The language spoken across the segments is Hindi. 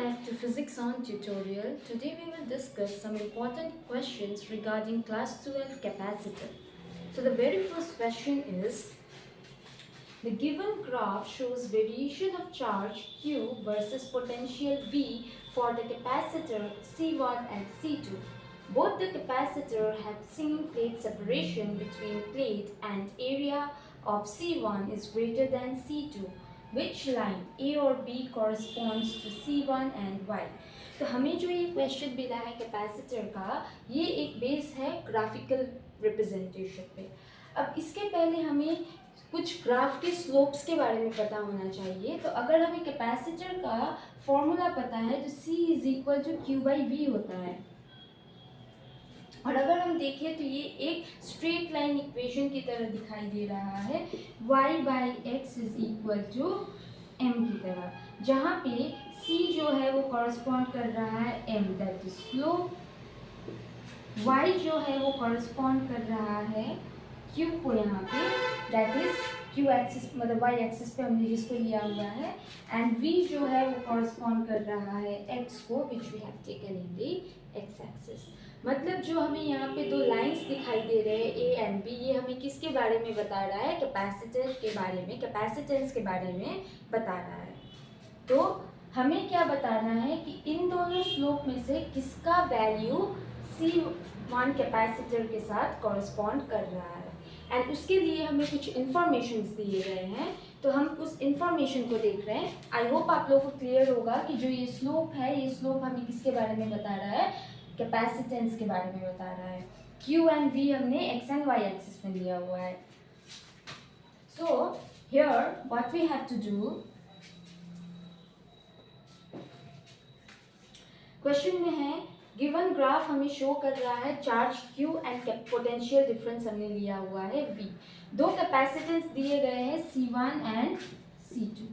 back to Physics On tutorial. Today we will discuss some important questions regarding class 12 capacitor. So the very first question is, the given graph shows variation of charge Q versus potential V for the capacitor C1 and C2. Both the capacitor have same plate separation between plate and area of C1 is greater than C2. Which line A और B corresponds to C1 and Y? तो हमें जो ये क्वेश्चन मिला है कैपेसिटर का, ये एक बेस है ग्राफिकल रिप्रेजेंटेशन पे। अब इसके पहले हमें कुछ ग्राफ के स्लोप्स के बारे में पता होना चाहिए। तो अगर हमें कैपेसिटर का फॉर्मूला पता है तो C is equal to Q by V होता है, और अगर हम देखें तो ये एक स्ट्रेट लाइन इक्वेशन की तरह दिखाई दे रहा है, y by x is equal to m की तरह, जहाँ पे c जो है वो कॉरस्पॉन्ड कर रहा है m, that is slope, y जो है वो कॉरस्पॉन्ड कर रहा है q को यहाँ पे, दैट इज q एक्सिस, मतलब y एक्सिस पे हमने जिसको लिया हुआ है, एंड v जो है वो कॉरस्पॉन्ड कर रहा है x को, which we have taken in the x axis. मतलब जो हमें यहाँ पे दो लाइंस दिखाई दे रहे हैं ए एंड बी, ये हमें किसके बारे में बता रहा है? कैपेसिटर के बारे में, कैपेसिटेंस के बारे में बता रहा है। तो हमें क्या बताना है कि इन दोनों स्लोप में से किसका वैल्यू C1 कैपेसिटर के साथ कॉरस्पॉन्ड कर रहा है, एंड उसके लिए हमें कुछ इंफॉर्मेशंस दिए गए हैं, तो हम उस इंफॉर्मेशन को देख रहे हैं। आई होप आप लोगों को क्लियर होगा कि जो ये स्लोप है, ये स्लोप हमें किसके बारे में बता रहा है? कैपेसिटेंस के बारे में बता रहा है। Q एंड V हमने x एंड y एक्सिस में लिया हुआ है। So here what we have to do, question में है गिवन ग्राफ हमें शो कर रहा है charge Q and potential difference हमने लिया हुआ है V। दो कैपेसिटेंस दिए गए हैं C1 एंड C2।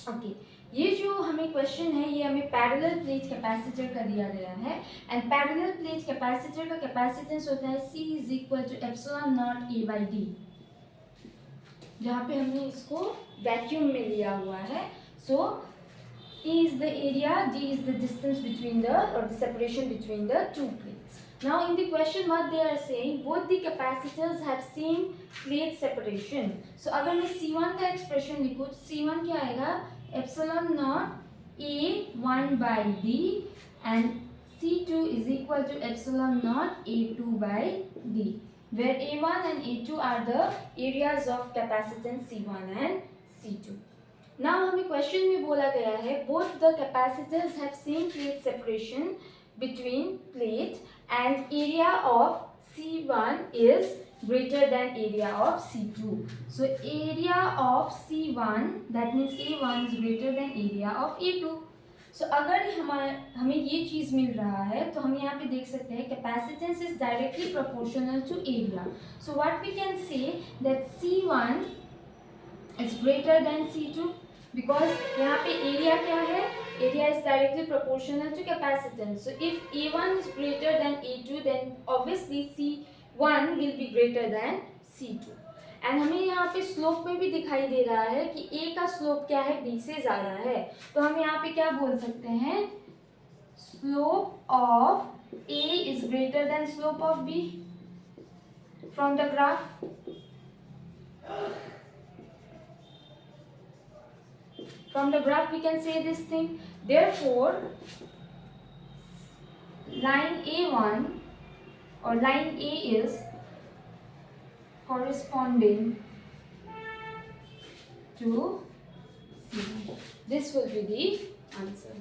ओके, ये जो हमें क्वेश्चन है ये हमें पैरेलल प्लेट कैपेसिटर का दिया गया है, एंड पैरेलल प्लेट कैपेसिटर का कैपेसिटेंस होता है C is equal to epsilon naught A by D, जहाँ पे हमने इसको वैक्यूम में लिया हुआ है। सो E is the area, D is the distance between the, or the separation between the two plates. Now in the question what they are saying, both the capacitors have same plate separation. So अगर मैं C1 का एक्सप्रेशन लिखूँ तो C1 क्या आएगा? Epsilon naught A1 by D and C2 is equal to epsilon naught A2 by D, where A1 and A2 are the areas of capacitance C1 and C2. Now हमें क्वेश्चन में बोला गया है both the capacitors have same plate separation between plate and area of C1 is greater than area of C2. So area of C1, that means A1 is greater than area of A2. So अगर हमें ये चीज़ मिल रहा है तो हम यहाँ पे देख सकते हैं capacitance is directly proportional to area. So what we can say that C1 is greater than C2 because यहाँ पे area क्या है? Area is directly proportional to capacitance. So if A1 is greater than A2, then obviously C1 will be greater than C2. And हमें यहाँ पे स्लोप में भी दिखाई दे रहा है कि A का स्लोप क्या है? B से ज़्यादा है। तो हम यहाँ पे क्या बोल सकते हैं? Slope of A is greater than slope of B from the graph. From the graph we can say this thing. Therefore line A1 or line A is corresponding to C. This will be the answer.